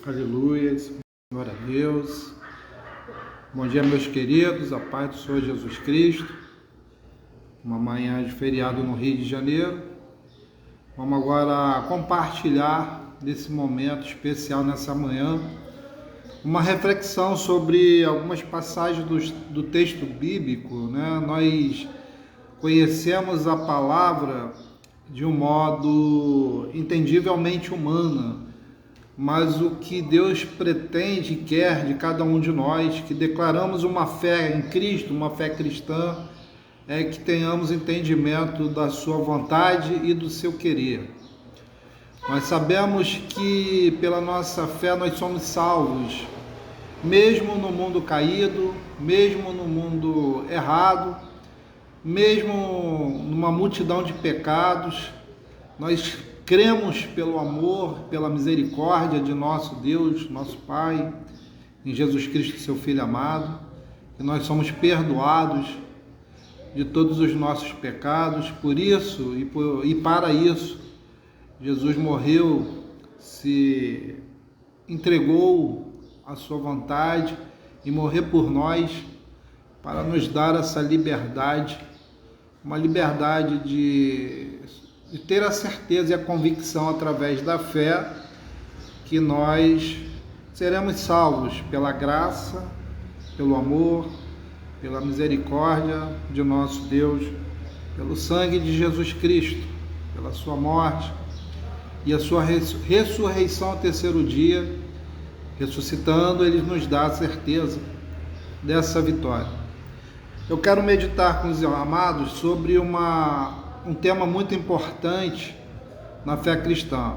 Aleluia, glória a Deus. Bom dia, meus queridos, a paz do Senhor Jesus Cristo. Uma manhã de feriado no Rio de Janeiro. Vamos agora compartilhar desse momento especial nessa manhã uma reflexão sobre algumas passagens do texto bíblico, né? Nós conhecemos a palavra de um modo entendivelmente humano, mas o que Deus pretende e quer de cada um de nós, que declaramos uma fé em Cristo, uma fé cristã, é que tenhamos entendimento da sua vontade e do seu querer. Nós sabemos que pela nossa fé nós somos salvos, mesmo no mundo caído, mesmo no mundo errado, mesmo numa multidão de pecados. Nós cremos pelo amor, pela misericórdia de nosso Deus, nosso Pai, em Jesus Cristo, seu Filho amado, que nós somos perdoados de todos os nossos pecados. Por isso e para isso, Jesus morreu, se entregou à sua vontade e morreu por nós para nos dar essa liberdade, uma liberdade de ter a certeza e a convicção através da fé que nós seremos salvos pela graça, pelo amor, pela misericórdia de nosso Deus, pelo sangue de Jesus Cristo, pela sua morte e a sua ressurreição ao terceiro dia. Ressuscitando, Ele nos dá a certeza dessa vitória. Eu quero meditar com os amados sobre um tema muito importante na fé cristã.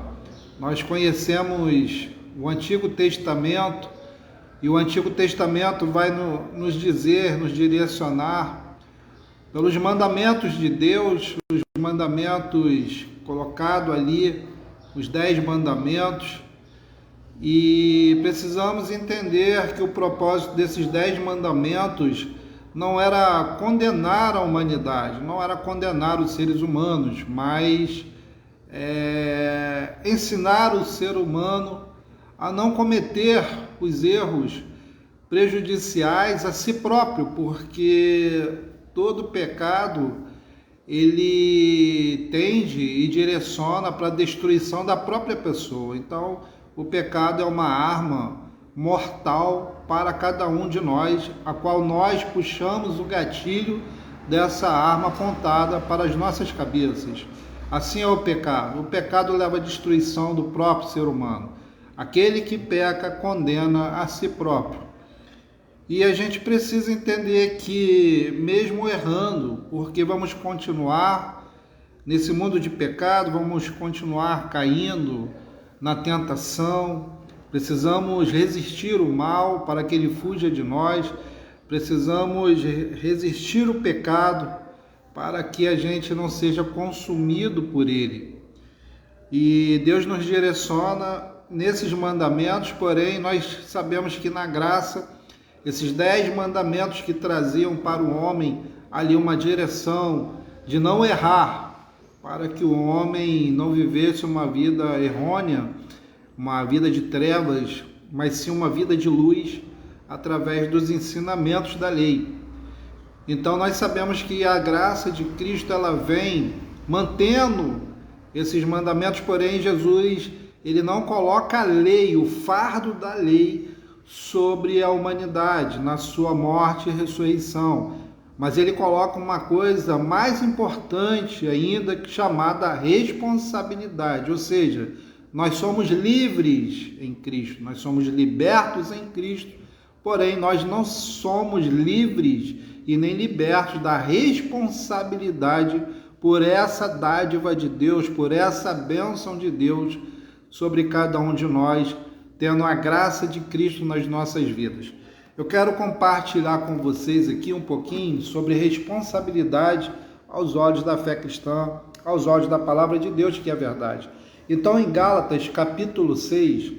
Nós conhecemos o Antigo Testamento e o Antigo Testamento vai nos dizer, nos direcionar pelos mandamentos de Deus, os mandamentos colocados ali, os 10 mandamentos, e precisamos entender que o propósito desses 10 mandamentos não era condenar a humanidade, não era condenar os seres humanos, mas ensinar o ser humano a não cometer os erros prejudiciais a si próprio, porque todo pecado ele tende e direciona para a destruição da própria pessoa. Então, o pecado é uma arma mortal para cada um de nós, a qual nós puxamos o gatilho dessa arma apontada para as nossas cabeças. Assim é o pecado. O pecado leva à destruição do próprio ser humano. Aquele que peca condena a si próprio. E a gente precisa entender que, mesmo errando, porque vamos continuar nesse mundo de pecado, vamos continuar caindo na tentação, precisamos resistir o mal para que ele fuja de nós, precisamos resistir o pecado para que a gente não seja consumido por ele. E Deus nos direciona nesses mandamentos, porém nós sabemos que na graça, esses 10 mandamentos que traziam para o homem ali uma direção de não errar, para que o homem não vivesse uma vida errônea, uma vida de trevas, mas sim uma vida de luz através dos ensinamentos da lei. Então nós sabemos que a graça de Cristo ela vem mantendo esses mandamentos, porém Jesus ele não coloca a lei, o fardo da lei sobre a humanidade na sua morte e ressurreição, mas ele coloca uma coisa mais importante ainda, chamada responsabilidade, ou seja, nós somos livres em Cristo, nós somos libertos em Cristo, porém nós não somos livres e nem libertos da responsabilidade por essa dádiva de Deus, por essa bênção de Deus sobre cada um de nós, tendo a graça de Cristo nas nossas vidas. Eu quero compartilhar com vocês aqui um pouquinho sobre responsabilidade aos olhos da fé cristã, aos olhos da palavra de Deus, que é a verdade. Então, em Gálatas, capítulo 6,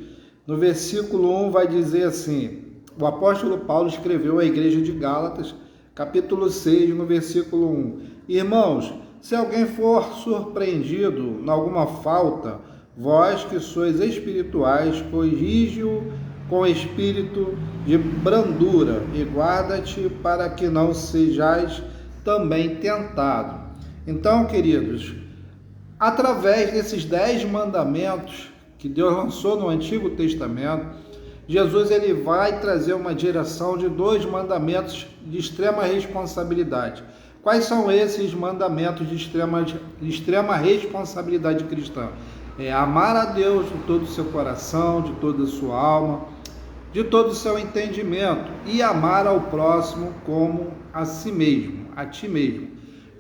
no versículo 1, vai dizer assim, o apóstolo Paulo escreveu à igreja de Gálatas, capítulo 6, no versículo 1. Irmãos, se alguém for surpreendido em alguma falta, vós que sois espirituais, corrige-o com espírito de brandura e guarda-te para que não sejais também tentado. Então, queridos, através desses 10 mandamentos que Deus lançou no Antigo Testamento, Jesus ele vai trazer uma direção de 2 mandamentos de extrema responsabilidade. Quais são esses mandamentos de extrema responsabilidade cristã? É amar a Deus de todo o seu coração, de toda a sua alma, de todo o seu entendimento, e amar ao próximo como a si mesmo, a ti mesmo.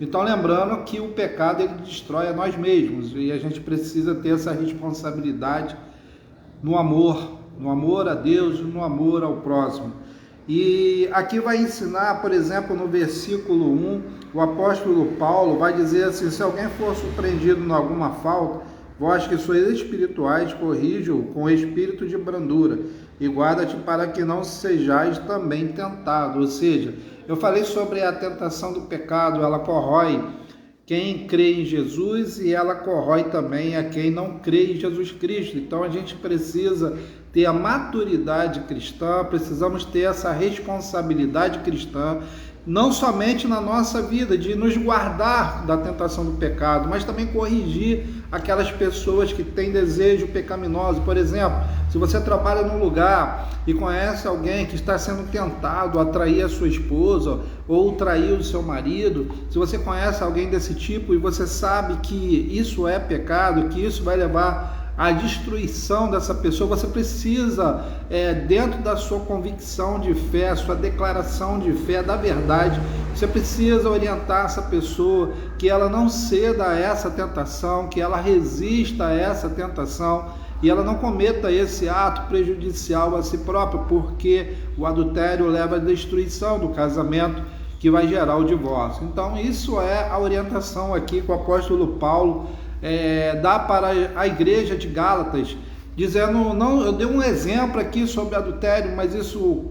Então, lembrando que o pecado ele destrói a nós mesmos, e a gente precisa ter essa responsabilidade no amor a Deus e no amor ao próximo. E aqui vai ensinar, por exemplo, no versículo 1, o apóstolo Paulo vai dizer assim: se alguém for surpreendido em alguma falta, vós que sois espirituais, corrige-o com espírito de brandura e guarda-te para que não sejais também tentado. Ou seja, eu falei sobre a tentação do pecado, ela corrói quem crê em Jesus e ela corrói também a quem não crê em Jesus Cristo. Então a gente precisa ter a maturidade cristã, precisamos ter essa responsabilidade cristã, não somente na nossa vida, de nos guardar da tentação do pecado, mas também corrigir aquelas pessoas que têm desejo pecaminoso. Por exemplo, se você trabalha num lugar e conhece alguém que está sendo tentado a trair a sua esposa ou trair o seu marido, se você conhece alguém desse tipo e você sabe que isso é pecado, que isso vai levar à destruição dessa pessoa, você precisa, dentro da sua convicção de fé, sua declaração de fé, da verdade, você precisa orientar essa pessoa que ela não ceda a essa tentação, que ela resista a essa tentação e ela não cometa esse ato prejudicial a si própria, porque o adultério leva à destruição do casamento, que vai gerar o divórcio. Então isso é a orientação aqui que o apóstolo Paulo dá para a igreja de Gálatas, dizendo, não, eu dei um exemplo aqui sobre adultério, mas isso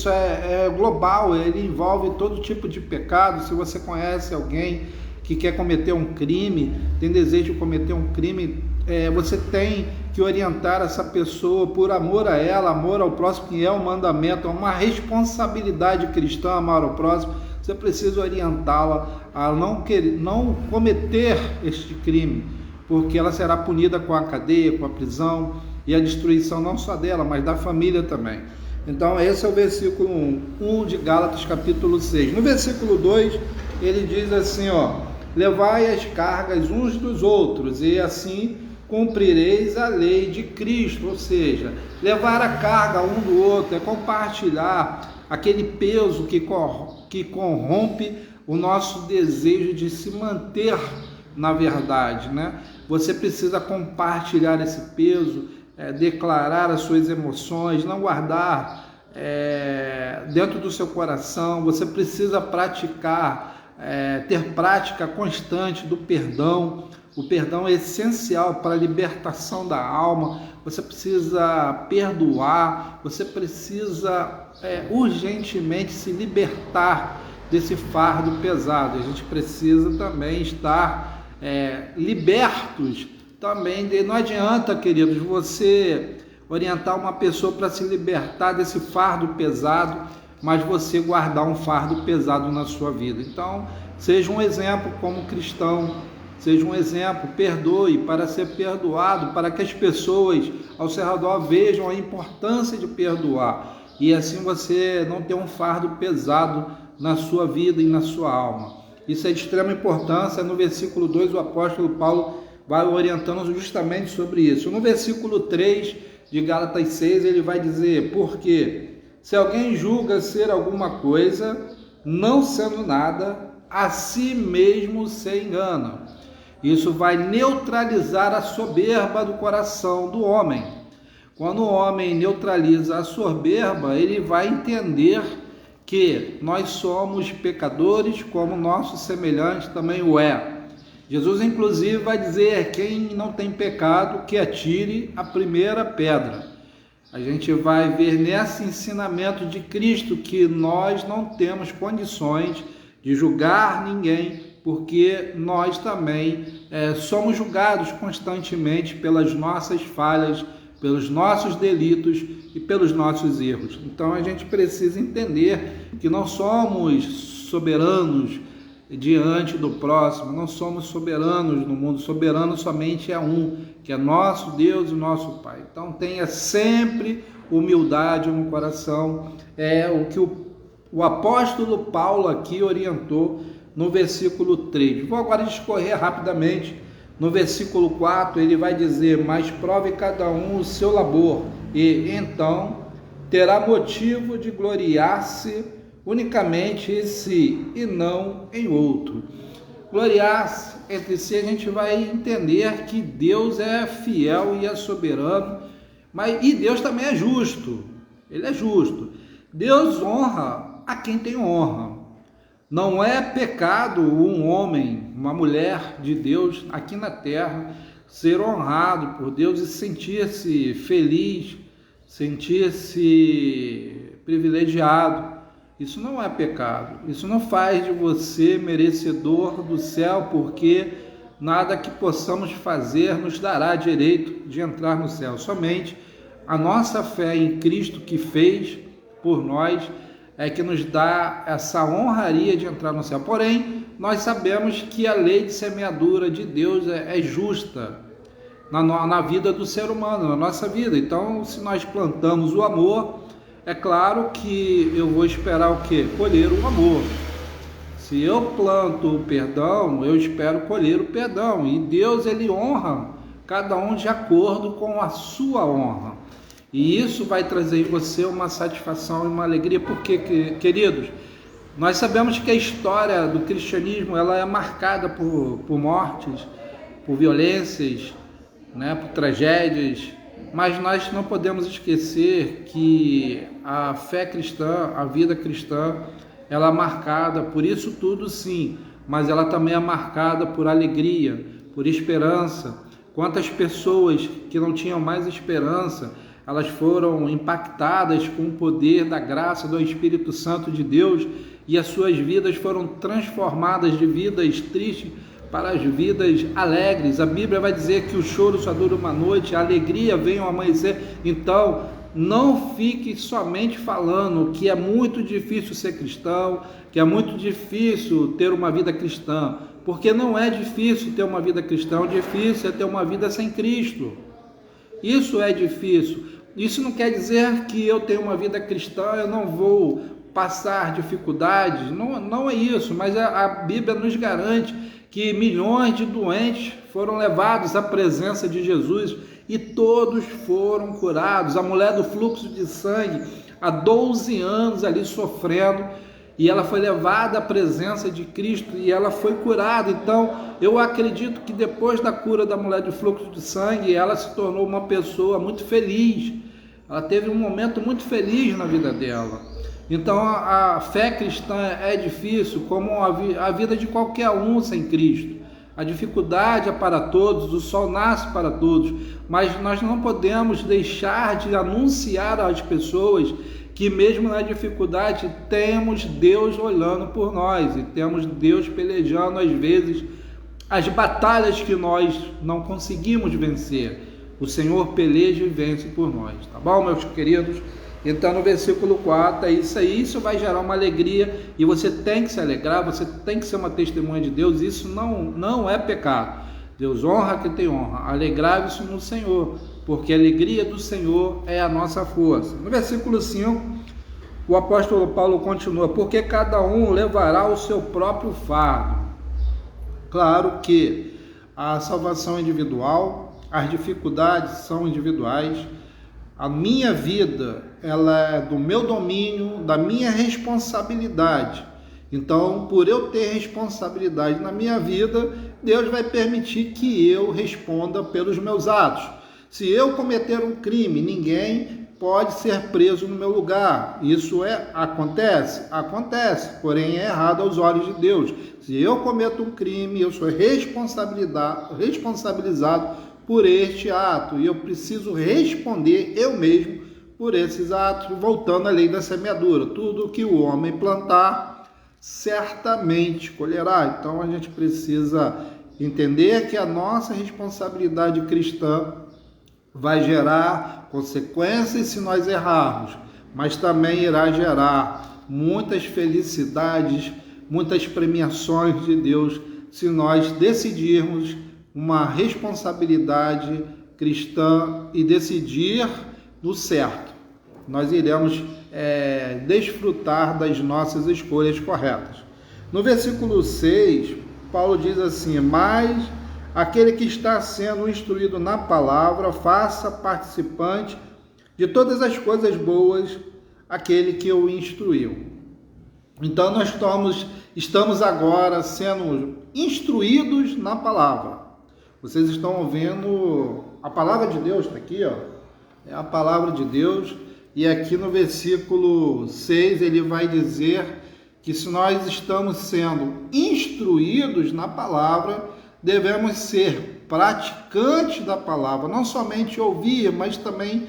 é global, ele envolve todo tipo de pecado. Se você conhece alguém que quer cometer um crime, tem desejo de cometer um crime, você tem que orientar essa pessoa por amor a ela, amor ao próximo, que é um mandamento, é uma responsabilidade cristã, amar ao próximo. Você precisa orientá-la a não cometer este crime, porque ela será punida com a cadeia, com a prisão e a destruição não só dela, mas da família também. Então esse é o versículo 1 de Gálatas capítulo 6. No versículo 2 ele diz assim, levai as cargas uns dos outros e assim cumprireis a lei de Cristo. Ou seja, levar a carga um do outro é compartilhar aquele peso que corrompe o nosso desejo de se manter na verdade, né? Você precisa compartilhar esse peso, declarar as suas emoções, não guardar dentro do seu coração. Você precisa praticar, ter prática constante do perdão. O perdão é essencial para a libertação da alma. Você precisa perdoar, você precisa urgentemente se libertar desse fardo pesado. A gente precisa também estar libertos também. Não adianta, queridos, você orientar uma pessoa para se libertar desse fardo pesado, mas você guardar um fardo pesado na sua vida. Então, seja um exemplo como cristão, seja um exemplo, perdoe para ser perdoado, para que as pessoas ao seu redor vejam a importância de perdoar, e assim você não ter um fardo pesado na sua vida e na sua alma. Isso é de extrema importância. No versículo 2 o apóstolo Paulo vai orientando justamente sobre isso. No versículo 3 de Gálatas 6 ele vai dizer, porque se alguém julga ser alguma coisa, não sendo nada, a si mesmo se engana. Isso vai neutralizar a soberba do coração do homem. Quando o homem neutraliza a soberba, ele vai entender que nós somos pecadores, como nosso semelhante também o é. Jesus, inclusive, vai dizer, quem não tem pecado, que atire a primeira pedra. A gente vai ver nesse ensinamento de Cristo que nós não temos condições de julgar ninguém porque nós também somos julgados constantemente pelas nossas falhas, pelos nossos delitos e pelos nossos erros. Então a gente precisa entender que não somos soberanos diante do próximo, não somos soberanos no mundo, soberano somente é um, que é nosso Deus e nosso Pai. Então tenha sempre humildade no coração, o que o apóstolo Paulo aqui orientou no versículo 3. Vou agora discorrer rapidamente. No versículo 4 ele vai dizer: mas prove cada um o seu labor, e então terá motivo de gloriar-se unicamente em si e não em outro. Gloriar-se entre si, a gente vai entender que Deus é fiel e é soberano, e Deus também é justo. Ele é justo. Deus honra a quem tem honra. Não é pecado um homem, uma mulher de Deus aqui na terra ser honrado por Deus e sentir-se feliz, sentir-se privilegiado. Isso não é pecado. Isso não faz de você merecedor do céu, porque nada que possamos fazer nos dará direito de entrar no céu. Somente a nossa fé em Cristo, que fez por nós, é que nos dá essa honraria de entrar no céu. Porém, nós sabemos que a lei de semeadura de Deus é justa na vida do ser humano, na nossa vida. Então, se nós plantamos o amor, é claro que eu vou esperar o quê? Colher o amor. Se eu planto o perdão, eu espero colher o perdão. E Deus, ele honra cada um de acordo com a sua honra. E isso vai trazer em você uma satisfação e uma alegria, porque, queridos, nós sabemos que a história do cristianismo ela é marcada por mortes, por violências, por tragédias, mas nós não podemos esquecer que a fé cristã, a vida cristã, ela é marcada por isso tudo, sim, mas ela também é marcada por alegria, por esperança. Quantas pessoas que não tinham mais esperança, elas foram impactadas com o poder da graça do Espírito Santo de Deus e as suas vidas foram transformadas de vidas tristes para as vidas alegres. A Bíblia vai dizer que o choro só dura uma noite, a alegria vem ao amanhecer. Então, não fique somente falando que é muito difícil ser cristão, que é muito difícil ter uma vida cristã, porque não é difícil ter uma vida cristã, o difícil é ter uma vida sem Cristo. Isso é difícil. Isso não quer dizer que eu tenho uma vida cristã, eu não vou passar dificuldades, não é isso, mas a Bíblia nos garante que milhões de doentes foram levados à presença de Jesus e todos foram curados. A mulher do fluxo de sangue, há 12 anos ali sofrendo, e ela foi levada à presença de Cristo e ela foi curada. Então, eu acredito que depois da cura da mulher do fluxo de sangue, ela se tornou uma pessoa muito feliz. Ela teve um momento muito feliz na vida dela. Então, a fé cristã é difícil, como a vida de qualquer um sem Cristo. A dificuldade é para todos, o sol nasce para todos, mas nós não podemos deixar de anunciar às pessoas que mesmo na dificuldade temos Deus olhando por nós e temos Deus pelejando às vezes as batalhas que nós não conseguimos vencer. O Senhor peleja e vence por nós, tá bom, meus queridos? Então no versículo 4 é isso aí, isso vai gerar uma alegria e você tem que se alegrar, você tem que ser uma testemunha de Deus. Isso não é pecado. Deus honra quem tem honra, alegrai-vos no Senhor, porque a alegria do Senhor é a nossa força. No versículo 5, o apóstolo Paulo continua: porque cada um levará o seu próprio fardo. Claro que a salvação é individual, as dificuldades são individuais, a minha vida ela é do meu domínio, da minha responsabilidade. Então, por eu ter responsabilidade na minha vida, Deus vai permitir que eu responda pelos meus atos. Se eu cometer um crime, ninguém pode ser preso no meu lugar. Isso acontece? Acontece, porém é errado aos olhos de Deus. Se eu cometo um crime, eu sou responsabilizado por este ato e eu preciso responder eu mesmo por esses atos, voltando à lei da semeadura. Tudo que o homem plantar, certamente colherá. Então a gente precisa entender que a nossa responsabilidade cristã vai gerar consequências se nós errarmos, mas também irá gerar muitas felicidades, muitas premiações de Deus se nós decidirmos uma responsabilidade cristã e decidir do certo. Nós iremos desfrutar das nossas escolhas corretas. No versículo 6, Paulo diz assim: mas aquele que está sendo instruído na palavra, faça participante de todas as coisas boas aquele que o instruiu. Então nós estamos agora sendo instruídos na palavra. Vocês estão ouvindo a palavra de Deus, está aqui, ó. É a palavra de Deus. E aqui no versículo 6 ele vai dizer que se nós estamos sendo instruídos na palavra, devemos ser praticantes da palavra, não somente ouvir, mas também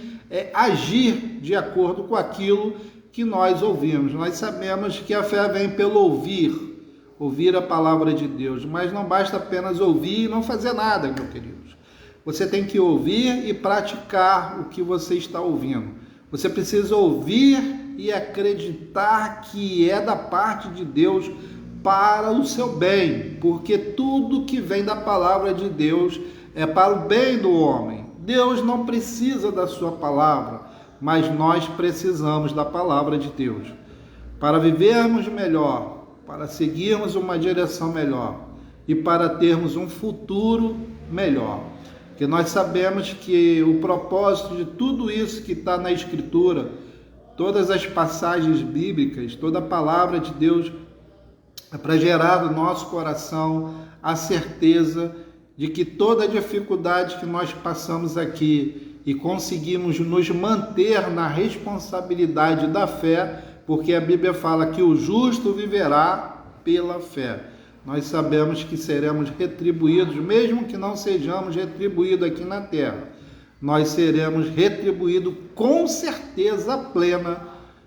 agir de acordo com aquilo que nós ouvimos. Nós sabemos que a fé vem pelo ouvir a palavra de Deus, mas não basta apenas ouvir e não fazer nada, meus queridos. Você tem que ouvir e praticar o que você está ouvindo. Você precisa ouvir e acreditar que é da parte de Deus para o seu bem, porque tudo que vem da palavra de Deus é para o bem do homem. Deus não precisa da sua palavra, mas nós precisamos da palavra de Deus para vivermos melhor, para seguirmos uma direção melhor e para termos um futuro melhor. Porque nós sabemos que o propósito de tudo isso que está na Escritura, todas as passagens bíblicas, toda a palavra de Deus, é para gerar no nosso coração a certeza de que toda dificuldade que nós passamos aqui e conseguimos nos manter na responsabilidade da fé, porque a Bíblia fala que o justo viverá pela fé. Nós sabemos que seremos retribuídos, mesmo que não sejamos retribuídos aqui na terra. Nós seremos retribuídos com certeza plena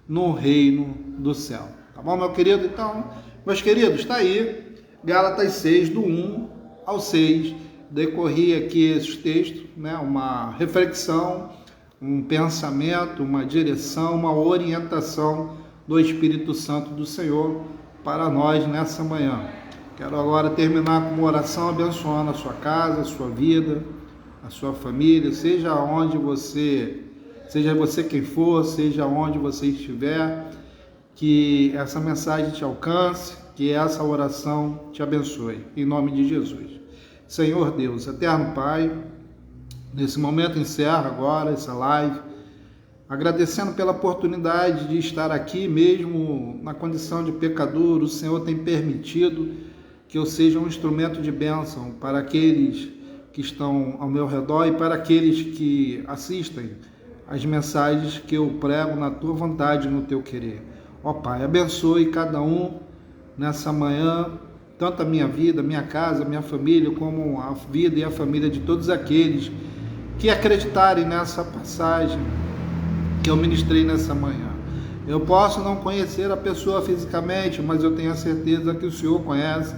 no reino do céu. Tá bom, meu querido? Então, meus queridos, está aí, Gálatas 6, do 1 ao 6. Decorri aqui esses textos, né? Uma reflexão, um pensamento, uma direção, uma orientação do Espírito Santo do Senhor para nós nessa manhã. Quero agora terminar com uma oração abençoando a sua casa, a sua vida, a sua família, seja você quem for, seja onde você estiver, que essa mensagem te alcance, que essa oração te abençoe, em nome de Jesus. Senhor Deus, eterno Pai, nesse momento encerro agora essa live, agradecendo pela oportunidade de estar aqui, mesmo na condição de pecador. O Senhor tem permitido que eu seja um instrumento de bênção para aqueles que estão ao meu redor e para aqueles que assistem as mensagens que eu prego na Tua vontade e no Teu querer. Ó Pai, abençoe cada um nessa manhã, tanto a minha vida, minha casa, minha família, como a vida e a família de todos aqueles que acreditarem nessa passagem que eu ministrei nessa manhã. Eu posso não conhecer a pessoa fisicamente, mas eu tenho a certeza que o Senhor conhece,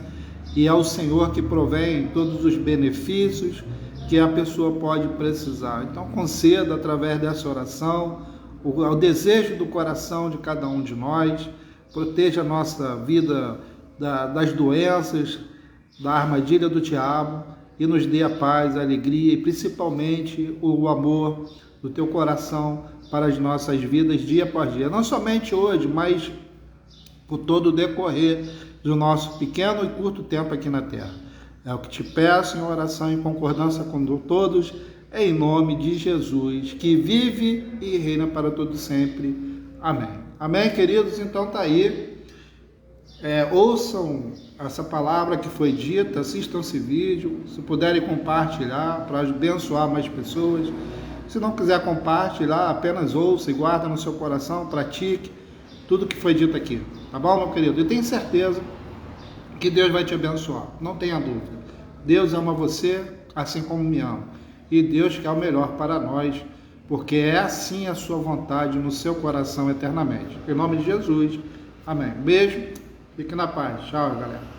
e é o Senhor que provém todos os benefícios que a pessoa pode precisar. Então conceda através dessa oração o desejo do coração de cada um de nós, proteja a nossa vida das doenças, da armadilha do diabo, e nos dê a paz, a alegria e principalmente o amor do Teu coração para as nossas vidas dia após dia. Não somente hoje, mas por todo o decorrer do nosso pequeno e curto tempo aqui na terra. É o que te peço em oração em concordância com todos, em nome de Jesus, que vive e reina para todo sempre. Amém. Amém, queridos? Então tá aí. Ouçam essa palavra que foi dita, assistam esse vídeo, se puderem compartilhar para abençoar mais pessoas. Se não quiser compartilhar, apenas ouça e guarda no seu coração, pratique tudo que foi dito aqui. Tá bom, meu querido? Eu tenho certeza que Deus vai te abençoar, não tenha dúvida. Deus ama você assim como me ama. E Deus quer o melhor para nós, porque é assim a sua vontade no seu coração eternamente. Em nome de Jesus. Amém. Beijo Fique na paz. Tchau, galera.